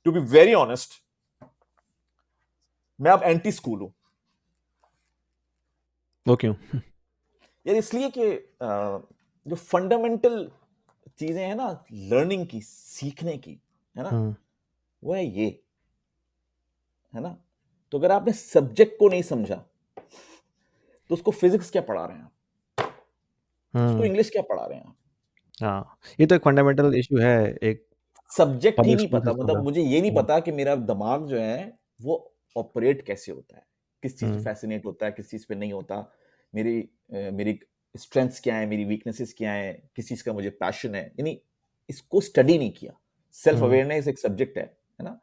To be very honest, मैं अब anti school हूं वो क्यों? यार। इसलिए कि जो फंडामेंटल चीजें हैं ना लर्निंग की, सीखने की, है ना, हाँ वो है ये, है ना। तो अगर आपने सब्जेक्ट को नहीं समझा तो उसको फिजिक्स क्या पढ़ा रहे हैं आप, उसको हाँ इंग्लिश क्या पढ़ा रहे हैं आप। हाँ, ये तो एक फंडामेंटल इशू है एक सब्जेक्ट ही पब्लिक नहीं स्कूल पता, सिस्टम मतलब का। मुझे ये नहीं पता कि मेरा दिमाग जो है वो ऑपरेट कैसे होता है, किस चीज पे हम्म फैसिनेट होता है, किस चीज पे नहीं होता, मेरी स्ट्रेंथ्स क्या है, मेरी वीकनेसेस क्या है, किस चीज का मुझे पैशन है, यानी इसको स्टडी नहीं किया। सेल्फ हम्म, अवेयरनेस एक सब्जेक्ट है ना।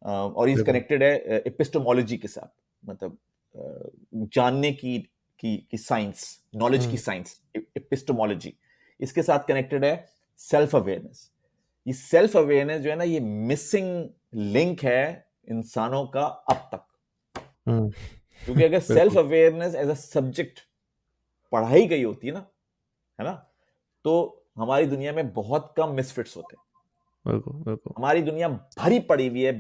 और इज बिल्कुल। कनेक्टेड है एपिस्टेमोलॉजी के साथ, मतलब जानने की साइंस, नॉलेज की हम्म साइंस, एपिस्टेमोलॉजी, इसके साथ कनेक्टेड है सेल्फ अवेयरनेस। ये सेल्फ अवेयरनेस जो है ना, ये मिसिंग लिंक है इंसानों का अब तक। हम्म, क्योंकि अगर सेल्फ बिल्कुल अवेयरनेस एज अ सब्जेक्ट पढ़ाई गई होती है ना, तो हमारी दुनिया में बहुत कम मिसफिट्स होते। बिल्कुल बिल्कुल। हमारी दुनिया भरी पड़ी हुई है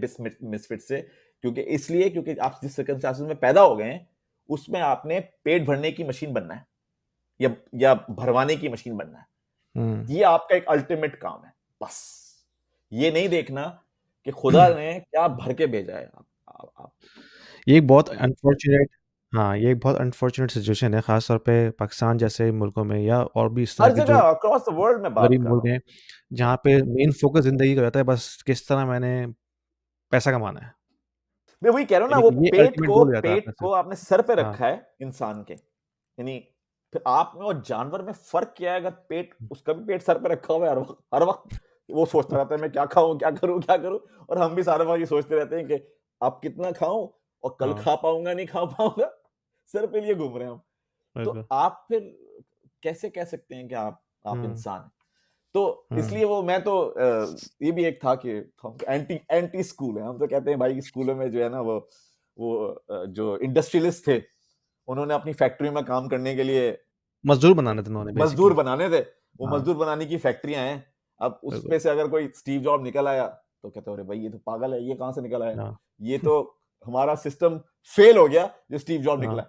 मिसफिट से, क्योंकि आप जिस सर्कमस्टांसेस में पैदा हो गए हैं उसमें आपने पेट भरने की मशीन बनना है, या भरवाने की मशीन बनना है। हम्म, ये आपका एक अल्टीमेट काम है, बस। ये नहीं देखना कि खुदा ने क्या भर के भेजा है आपको। ये एक बहुत ठीक है, अनफॉर्चुनेट, हाँ, ये एक बहुत अनफॉर्चुनेट सिचुएशन है, ख़ास तौर पे पाकिस्तान जैसे मुल्कों में या और भी इस तरह हर के जगह जो अक्रॉस द वर्ल्ड में बात गरीब कर रहा मुल्क हैं, हूँ। जहाँ पे मेन फ़ोकस ज़िंदगी का रहता है बस किस तरह मैंने पैसा कमाना है। मैं वही कह रहा हूँ ना, यानी वो कि ये पेट अल्टीमेट को गोल हो जाता है पेट आपका सिर्फ़। को आपने सर पे हाँ, रखा है इंसान के, यानी फिर आप में और जानवर में फर्क क्या है? अगर पेट, उसका भी पेट सर पे रखा हुआ है हर वक्त वो सोचता रहता है मैं क्या खाऊं, क्या करूं, क्या करूं। और हम भी सारे वक्त ये सोचते रहते हैं कि अब कितना खाऊं और कल हाँ, खा पाऊंगा नहीं खा पाऊंगा। सर पे लिए घूम रहे हैं हम। तो बिल्कुल। आप फिर कैसे कह सकते हैं कि आप हुँ, इंसान हैं? तो हुँ, इसलिए वो मैं तो ये भी एक था कि हम एंटी एंटी स्कूल है। हम तो कहते हैं भाई स्कूलों में जो है ना, वो जो इंडस्ट्रियलिस्ट थे, उन्होंने अपनी फैक्ट्री में काम करने के लिए मज़दूर बनाने थे उन्होंने मजदूर बेसिकली। बनाने थे। वो हाँ, मजदूर बनाने की फैक्ट्रियां हैं। अब बिल्कुल। उसमें से अगर कोई स्टीव जॉब निकल आया तो कहते अरे भाई ये तो पागल है, ये कहां से निकल आया, हाँ, ये तो हमारा सिस्टम फेल हो गया जो स्टीव जॉब हाँ। निकला।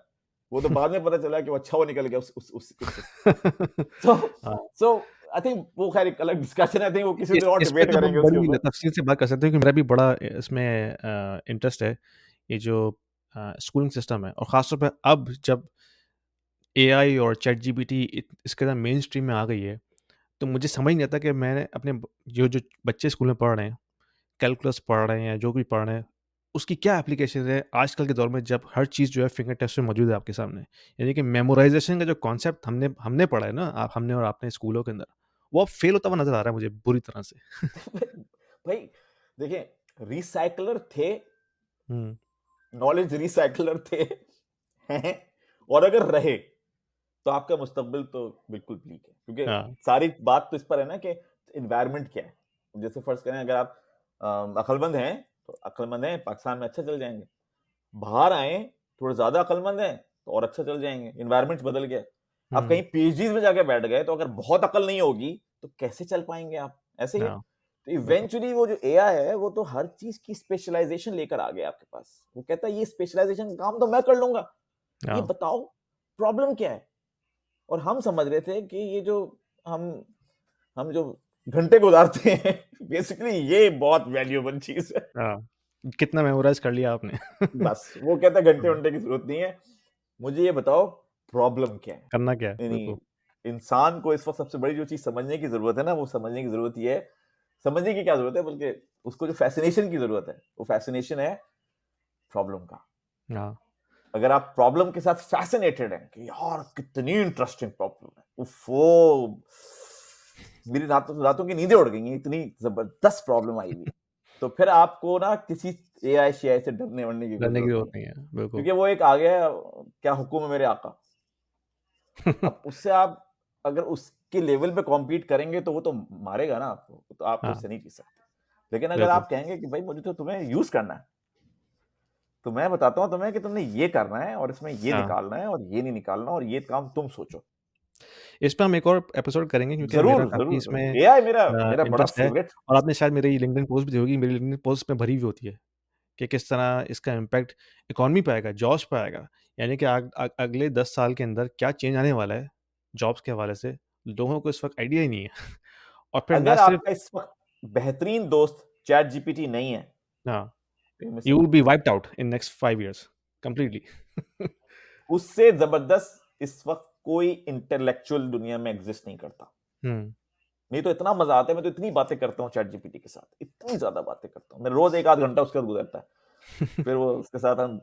वो तो बाद में पता चला कि वो अच्छा वो निकल गया उस सिस्टम। सो हाँ, सो आई थिंक वो खैर एक अलग डिस्कशन है। आई थिंक वो किसी दिन और इस पे डिबेट तो हम करेंगे उसके बड़ी ऊपर। तफ़सील से बात कर सकते हैं क्योंकि मेरा भी बड़ा इसमें इंटरेस्ट है। ये जो स्कूलिंग सिस्टम है और ख़ास तौर पे अब जब एआई और चैटजीपीटी इसके अंदर मेन स्ट्रीम में आ गई है, तो मुझे समझ नहीं आता कि मैंने अपने जो जो बच्चे स्कूल में पढ़ रहे हैं, कैलकुलस पढ़ रहे हैं, जो भी पढ़ रहे हैं, उसकी क्या एप्लीकेशन है आजकल के दौर में जब हर चीज़ जो है फिंगर टिप्स में मौजूद है आपके सामने। यानी कि मेमोराइज़ेशन का जो कॉन्सेप्ट हमने हमने पढ़ा है ना, आप हमने और आपने स्कूलों के अंदर, वो अब फेल होता हुआ नज़र आ रहा है मुझे बुरी तरह से। भाई देखिए, रिसाइकलर थे, हुँ, नॉलेज रिसाइकलर थे, हैं, और अगर रहे तो आपका मुस्तकबिल तो बिल्कुल ब्लीक है। क्योंकि हाँ, सारी बात तो इस पर है ना कि इन्वायरमेंट क्या है। जैसे फर्ज करें अगर आप अक्लमंद हैं तो अक्लमंद हैं, पाकिस्तान में अच्छा चल जाएंगे। बाहर आए, थोड़े ज्यादा अक्लमंद हैं तो और अच्छा चल जाएंगे, इन्वायरमेंट बदल गया। आप हुँ, कहीं पीएचडी में जाके बैठ गए तो अगर बहुत अकल नहीं होगी तो कैसे चल पाएंगे आप, ऐसे ही है। हाँ, तो बिल्कुल। इवेंचुअली वो जो एआई है वो तो हर चीज की स्पेशलाइजेशन लेकर आ गया आपके पास। वो कहता है ये स्पेशलाइजेशन काम तो मैं कर लूंगा, ये हाँ, बताओ प्रॉब्लम क्या है। और हम समझ रहे थे कि ये जो हम हम जो घंटे गुजारते हैं बेसिकली ये बहुत वैल्यूएबल चीज है। हाँ, कितना मेमोराइज़ कर लिया आपने? बस वो कहता है घंटे हाँ, घंटे की जरूरत नहीं है, मुझे ये बताओ प्रॉब्लम क्या है। करना क्या है? यानी बिल्कुल। इंसान को इस वक्त सबसे बड़ी जो चीज समझने की जरूरत है ना, वो समझने की जरूरत ये है, समझने की क्या जरूरत है बल्कि उसको जो फैसिनेशन की जरूरत है, वो फैसिनेशन है प्रॉब्लम का। हाँ, अगर आप प्रॉब्लम के साथ फैसिनेटेड हैं कि यार कितनी इंटरेस्टिंग प्रॉब्लम है, उफ़ो, मेरी रातों रातों की नींदें उड़ गई हैं, इतनी जबरदस्त प्रॉब्लम आई हुई है, तो फिर आपको ना किसी एआई शेआई से डरने वरने की कोई करने की जरूरत ज़रूरत नहीं है। नहीं है। बिल्कुल। क्योंकि वो एक आ गया, क्या हुक्म है मेरे आका। अब उससे आप अगर उसके लेवल पे कॉम्पीट करेंगे तो वो तो मारेगा ना आपको, तो आप तो हाँ, उससे नहीं जीत सकते। लेकिन अगर बिल्कुल। आप कहेंगे कि भाई मुझे तो तुम्हें यूज करना है, तो मैं बताता हूँ तुम्हें कि तुमने ये करना है और इसमें ये हाँ, निकालना है और ये नहीं निकालना और ये काम तुम सोचो। इस पे हम एक और एपिसोड करेंगे क्योंकि मेरा जरूर काफ़ी जरूर इसमें जरूर, एआई मेरा मेरा बड़ा इंटरेस्ट है फेवरेट। और आपने शायद मेरी लिंक्डइन पोस्ट भी देखी होगी, मेरी लिंक्डइन पोस्ट में भरी हुई होती है कि किस तरह इसका इम्पैक्ट इकॉनमी पे आएगा, जॉब्स पे आएगा। यानी कि अगले 10 साल के अंदर क्या चेंज आने वाला है जॉब्स के हवाले से, लोगों को इस वक़्त आइडिया ही नहीं है। और फिर ना अगर सिर्फ आपका इस वक्त बेहतरीन दोस्त चैट जीपीटी नहीं है हाँ, तो you miss you will out। Be wiped out in next 5 years completely. उससे जबरदस्त इस वक्त कोई इंटेलेक्चुअल दुनिया में एग्जिस्ट नहीं करता। हुँ, नहीं तो इतना मजा आता है, मैं तो इतनी बातें करता हूँ चैट जीपीटी के साथ, इतनी ज्यादा बातें करता हूँ मैं, रोज 1 आध घंटा उसके साथ गुजरता है। फिर वो उसके साथ हम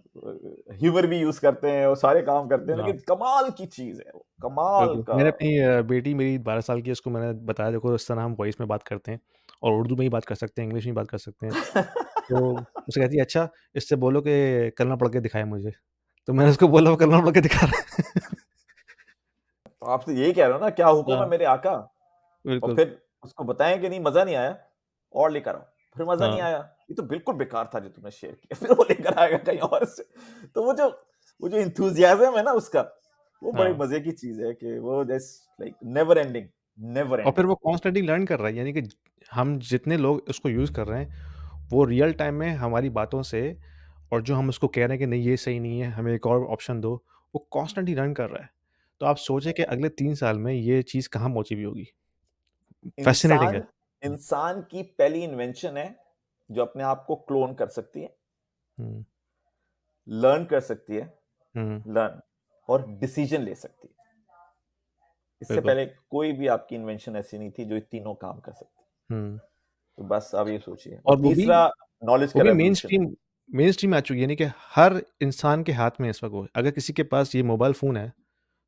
ह्यूमर भी यूज करते हैं और सारे काम करते हैं, हाँ, लेकिन कमाल की चीज है वो, कमाल बिल्कुल। का। मैंने अपनी बेटी मेरी 12 साल की है, उसको मैंने बताया देखो इस तरह हम वॉइस में बात करते हैं और उर्दू में ही बात कर सकते हैं, इंग्लिश में ही बात कर सकते हैं। तो उसे कहती है अच्छा इससे बोलो कि कलमा पढ़ के दिखाए मुझे। तो मैंने उसको बोला वो कलमा पढ़ के दिखा रहा है। तो आपसे यही कह रहा हूं ना, क्या हुक्म है हाँ, मेरे आका। और बिल्कुल। फिर उसको बताएं कि नहीं मजा नहीं आया और लेकर आओ, फिर मजा नहीं हाँ, आया, ये तो बिल्कुल बेकार था जो तुमने शेयर किया, फिर वो लेकर आएगा कहीं और से। तो वो जो इंथुजियाज्म है ना उसका, वो बड़ी हाँ। मजे की चीज है कि वो just like never ending, never और फिर एंडिंग। वो कॉन्स्टेंटली लर्न कर रहा है, यानी कि हम जितने लोग उसको यूज़ कर रहे हैं, वो रियल टाइम में हमारी बातों से और जो हम उसको कह रहे हैं कि नहीं ये सही नहीं है, हमें एक और ऑप्शन दो, वो कॉन्स्टेंटली लर्न कर रहा है। तो आप सोचें कि अगले 3 साल में ये चीज़ कहाँ पहुँची हुई होगी। फ़ैसिनेटिंग है। इंसान इंसान की पहली इन्वेंशन है जो अपने आप को क्लोन कर सकती है, हुँ, लर्न कर सकती है, हुँ, लर्न और डिसीजन ले सकती है। इससे बिल्कुल। पहले कोई भी आपकी इन्वेंशन ऐसी नहीं थी जो ये तीनों काम कर सकती। हुँ, तो बस आप ये सोचिए। और और तीसरा, नॉलेज वो का भी रेवोल्यूशन है। मेनस्ट्रीम आ चुकी है, यानी कि हर इंसान के हाथ में इस वक़्त वो अगर किसी के पास ये मोबाइल फ़ोन है,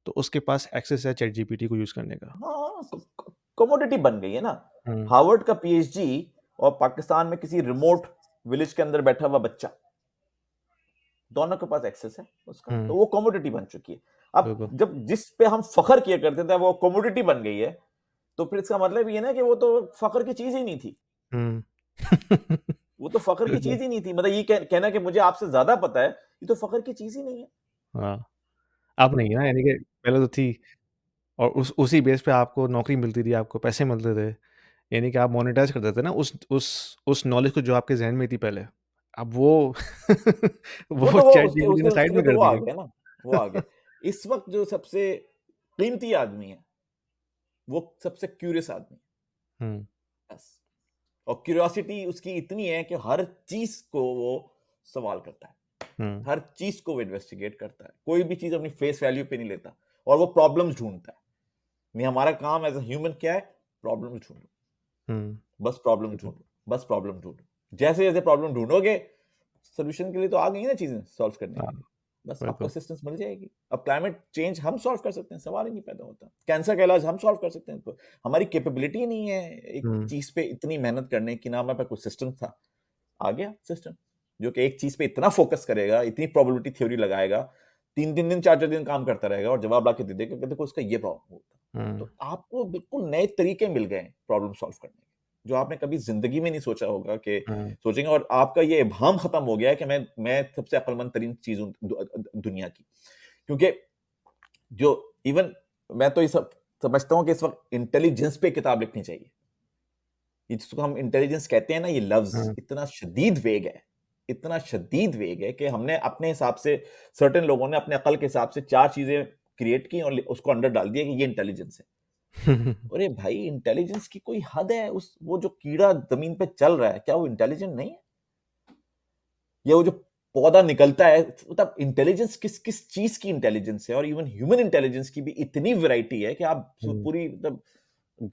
तो उसके पास एक्सेस है चैट जीपीटी को यूज़ करने का। हाँ, कमोडिटी बन गई है ना। हुँ, हार्वर्ड का पीएचडी और पाकिस्तान में किसी रिमोट विलेज के अंदर बैठा हुआ बच्चा, दोनों के पास एक्सेस है उसका, तो हुँ, वो कमोडिटी बन चुकी है। अब बिल्कुल। जब जिस पे हम फखर किया करते थे वो कमोडिटी बन गई है, तो फिर इसका मतलब ये ना कि वो तो फखर की चीज ही नहीं थी। हुँ। वो तो फखर की बिल्कुल, चीज ही नहीं थी, मतलब ये कहना कि मुझे आपसे ज्यादा पता है, ये तो फखर की चीज ही नहीं है। हाँ। अब नहीं है ना, यानी कि पहले तो थी और उसी बेस पे आपको नौकरी मिलती थी, आपको पैसे मिलते थे। यानी कि आप मोनेटाइज़ कर देते ना उस नॉलेज को जो आपके ज़हन में थी पहले। अब वो वो वो तो वो चैट उसके जीपीटी उसके ने साइड उसके लिए में तो कर वो दी आ है। गया ना, वो आ गया। इस वक्त जो सबसे कीमती आदमी है वो सबसे क्यूरियस आदमी हुँ, है, बस। और क्यूरियोसिटी उसकी इतनी है कि हर चीज को वो सवाल करता है, हुँ, हर चीज को वो इन्वेस्टिगेट करता है, कोई भी चीज अपनी फेस वैल्यू पे नहीं लेता, और वो प्रॉब्लम्स ढूंढता है। नहीं, हमारा काम एज अ ह्यूमन क्या है? प्रॉब्लम्स ढूंढो, हुँ, बस प्रॉब्लम बिल्कुल। ढूंढो, बस प्रॉब्लम ढूंढो। जैसे जैसे प्रॉब्लम ढूंढोगे, सोल्यूशन के लिए तो आ गई ना चीजें सॉल्व करने के हाँ, लिए, बस आपको बिल्कुल। असिस्टेंस मिल जाएगी। अब क्लाइमेट चेंज हम सॉल्व कर सकते हैं, सवाल ही नहीं पैदा होता। कैंसर का इलाज हम सॉल्व कर सकते हैं, तो हमारी कैपेबिलिटी नहीं है एक हुँ, चीज पे इतनी मेहनत करने की, ना हमारे पास कोई सिस्टम था। आ गया सिस्टम जो कि एक चीज पे इतना फोकस करेगा, इतनी प्रोबेबिलिटी थ्योरी लगाएगा, 3 3 दिन 4 4 दिन काम करता रहेगा और जवाब लाके दे देगा कि देखो उसका ये प्रॉब्लम होता। हुँ, तो आपको बिल्कुल नए तरीके मिल गए प्रॉब्लम सॉल्व करने के, जो आपने कभी जिंदगी में नहीं सोचा होगा कि हुँ, सोचेंगे। और आपका ये इबाम खत्म हो गया है कि मैं सबसे अक्लमंद तरीन चीज हूं दुनिया की। क्योंकि जो इवन मैं तो ये सब समझता हूं कि इस वक्त इंटेलिजेंस पे किताब लिखनी चाहिए। ये जिसको हम इंटेलिजेंस कहते हैं ना, ये लफ्ज हुँ, इतना शदीद वेग है, इतना शदीद वेग है कि हमने अपने हिसाब से, सर्टेन लोगों ने अपने अकल के हिसाब से 4 चीजें क्रिएट की और उसको अंडर डाल दिया कि ये इंटेलिजेंस है। अरे भाई, इंटेलिजेंस की कोई हद है? उस वो जो कीड़ा जमीन पे चल रहा है, क्या वो इंटेलिजेंट नहीं है? या वो जो पौधा निकलता है, मतलब इंटेलिजेंस किस किस चीज की इंटेलिजेंस है? और इवन ह्यूमन इंटेलिजेंस की भी इतनी वैरायटी है कि आप हुँ, पूरी मतलब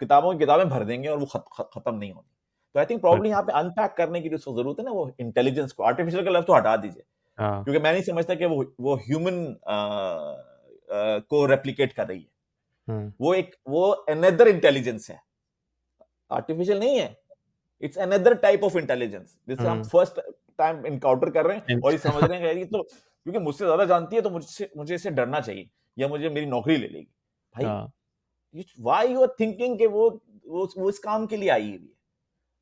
किताबों की किताबें भर देंगे और वो खत्म नहीं होनी। तो आई थिंक प्रॉब्लम बिल्कुल। यहाँ पे अनपैक करने की जो जरूरत है ना, वो इंटेलिजेंस को, आर्टिफिशियल का लफ्ज तो हटा दीजिए, हाँ, क्योंकि मैं नहीं समझता कि वो ह्यूमन को रेप्लिकेट कर रही है। हुँ, वो अनदर इंटेलिजेंस है, आर्टिफिशियल नहीं है। It's another type of intelligence जिससे हम हुँ, फर्स्ट टाइम इनकाउंटर कर रहे हैं इंच और ये समझ रहे हैं कि यार ये तो क्योंकि मुझसे ज्यादा जानती है तो मुझसे मुझे इससे डरना चाहिए या मुझे मेरी नौकरी ले लेगी। भाई, हाँ, व्हाई यू आर थिंकिंग कि वो इस काम के लिए आई हुई है?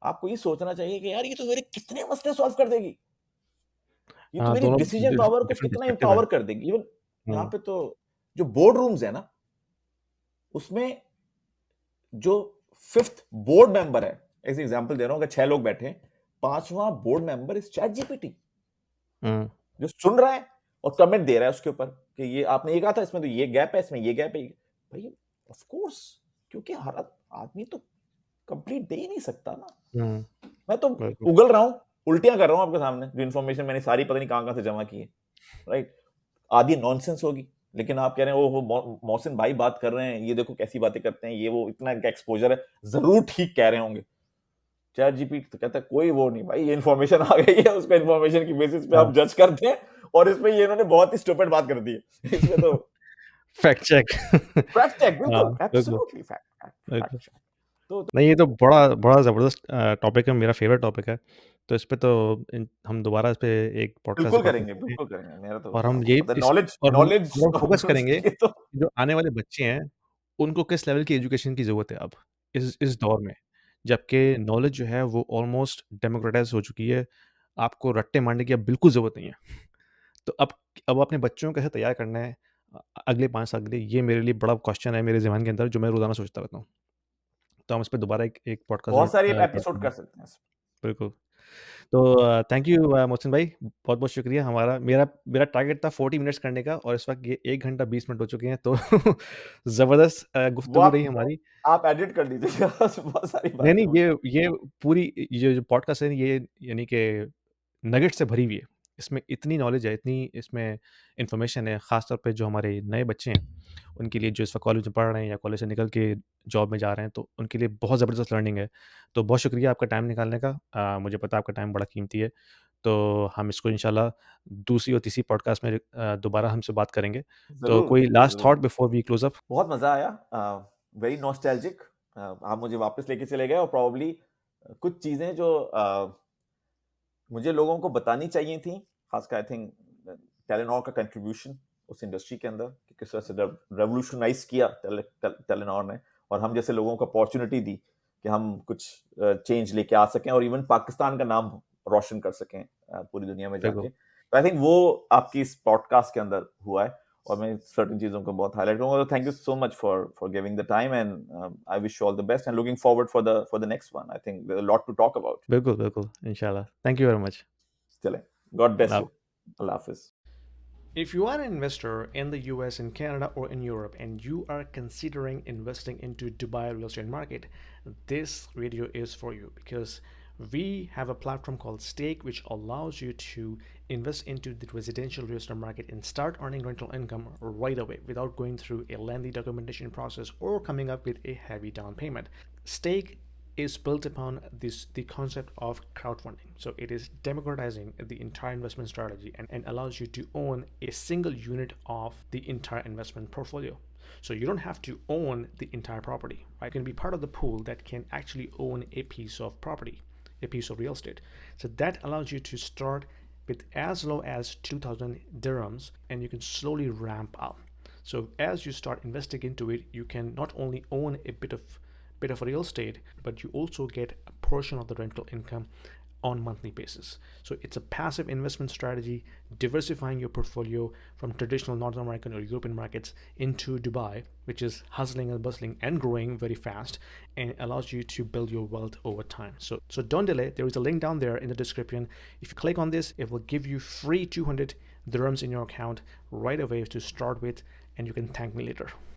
आपको ये सोचना चाहिए कि यार ये तो मेरे कितने मसले सॉल्व कर देगी, ये तो हाँ, मेरी दोनों डिसीजन पावर को डिफरेंट कितना पर्सपेक्टिव है। एम्पावर कर देगी। इवन यहाँ हुँ, पे तो जो बोर्ड रूम्स है ना, उसमें जो 5th बोर्ड मेंबर है, ऐसे एग्जांपल दे रहा हूं, अगर 6 लोग बैठे हैं, 5वां board member is ChatGPT, हुँ, जो सुन रहा है और कमेंट दे रहा है उसके ऊपर कि ये आपने ये कहा था, इसमें तो ये गैप है, इसमें ये गैप है। भाई ऑफ कोर्स, क्योंकि हर आदमी तो कंप्लीट दे ही नहीं सकता ना। हुँ, मैं तो बिल्कुल। उगल रहा हूं, उल्टियां कर रहा हूं आपके सामने, जो इन्फॉर्मेशन मैंने सारी पता नहीं कहां से जमा की है, राइट। आधी नॉनसेंस होगी, लेकिन आप कह रहे हैं ओ हो मोहसिन भाई बात कर रहे हैं, ये देखो कैसी बातें करते हैं, ये वो, इतना इनका एक्सपोजर है, जरूर ठीक कह रहे होंगे। चैट जीपीटी तो कहता है कोई वो नहीं भाई, ये इन्फॉर्मेशन आ गई है, उसको इन्फॉर्मेशन की बेसिस पे हाँ, हम जज करते हैं, और इसमें ये इन्होंने बहुत ही स्टूपिड बात कर दी है। इसमें तो फैक्ट चेक। फैक्ट चेक, हाँ, बिल्कुल बिल्कुल, एब्सोल्युटली फैक्ट बिल्कुल। Fact check. तो नहीं, ये तो बड़ा बड़ा ज़बरदस्त टॉपिक है, मेरा फ़ेवरेट टॉपिक है। तो इस पे तो हम दोबारा इस पे एक पॉडकास्ट रिकॉर्ड कर सकते हैं बिल्कुल करेंगे, मेरा तो और हम आपको ये पता है, इस नॉलेज और नॉलेज हम फ़ोकस करेंगे ये तो कि जो आने वाले बच्चे हैं, उनको किस लेवल की एजुकेशन की ज़रूरत है अब, इस दौर में। जबकि नॉलेज जो है वो ऑलमोस्ट डेमोक्रेटाइज़ हो चुकी है। आपको रट्टे मारने की अब बिल्कुल ज़रूरत नहीं है। तो अब अपने बच्चों को कैसे तैयार करना है अगले 5 साल के लिए, ये मेरे लिए बड़ा क्वेश्चन है मेरे ज़हन के अंदर, जो मैं रोज़ाना सोचता रहता हूँ। तो हम इस पे दोबारा एक एक पॉडकास्ट बहुत सारी रिकॉर्ड एपिसोड करेंगे। कर सकते हैं। बिल्कुल। तो थैंक यू मोहसिन भाई, बहुत-बहुत शुक्रिया। हमारा मेरा मेरा टारगेट था 40 मिनट्स करने का और इस वक़्त ये 1 घंटा 20 मिनट हो चुके हैं, तो ज़बरदस्त वो गुफ्तगू रही हमारी। आप एडिट कर लीजिएगा, बहुत सारी नहीं, बातें नहीं, हो गई। ये पूरी ये जो पॉडकास्ट है ये यानी कि नगेट्स से भरी हुई है। इसमें इतनी नॉलेज है, इतनी इसमें इन्फॉर्मेशन है, ख़ास तौर पे जो हमारे नए बच्चे हैं, उनके लिए जो इस वक़्त कॉलेज में पढ़ रहे हैं या कॉलेज से निकल के जॉब में जा रहे हैं, तो उनके लिए बहुत ज़बरदस्त लर्निंग है। तो बहुत शुक्रिया आपका टाइम निकालने का। मुझे पता है आपका टाइम बड़ा कीमती है। तो हम इसको इंशाल्लाह दूसरी और तीसरी पॉडकास्ट में दोबारा हमसे बात करेंगे। तो जरूर कोई लास्ट जरूर, thought before we close up? बहुत मजा आया, वेरी नॉस्टैल्जिक। आप मुझे वापस लेके चले गए, और प्रॉब्ली कुछ चीजें जो मुझे लोगों को बतानी चाहिए थी, खासकर आई थिंक टेलेनॉर का कंट्रीब्यूशन उस इंडस्ट्री के अंदर कि किस तरह से रेवोल्यूशनाइज किया टेलेनॉर ने, और हम जैसे लोगों को अपॉर्चुनिटी दी कि हम कुछ चेंज लेके आ सकें, और इवन पाकिस्तान का नाम रोशन कर सकें पूरी दुनिया में बिल्कुल, जाके। तो आई थिंक वो आपकी इस पॉडकास्ट के अंदर हुआ है, और मैं सर्टेन चीजों को बहुत हाईलाइट करूंगा। Thank you so much for giving the time, and I wish you all the best, and looking forward for the next one. I think there is a lot to talk about. बिल्कुल, बिल्कुल, इंशाल्लाह। Thank you very much. चलें, God bless Allah you, Allah हाफिज। If you are an investor in the US, in Canada, or in Europe, and you are considering investing into Dubai real estate market, this video is for you because we have a platform called Stake, which allows you to invest into the residential real estate market and start earning rental income right away without going through a lengthy documentation process or coming up with a heavy down payment. Stake is built upon the concept of crowdfunding. So it is democratizing the entire investment strategy and allows you to own a single unit of the entire investment portfolio. So you don't have to own the entire property, right? You can be part of the pool that can actually own a piece of property, a piece of real estate. So that allows you to start with as low as 2,000 dirhams and you can slowly ramp up. So as you start investing into it, you can not only own a bit of real estate, but you also get a portion of the rental income on monthly basis. So it's a passive investment strategy, diversifying your portfolio from traditional North American or European markets into Dubai, which is hustling and bustling and growing very fast, and allows you to build your wealth over time. So don't delay. There is a link down there in the description. If you click on this, it will give you free 200 dirhams in your account right away to start with, and you can thank me later.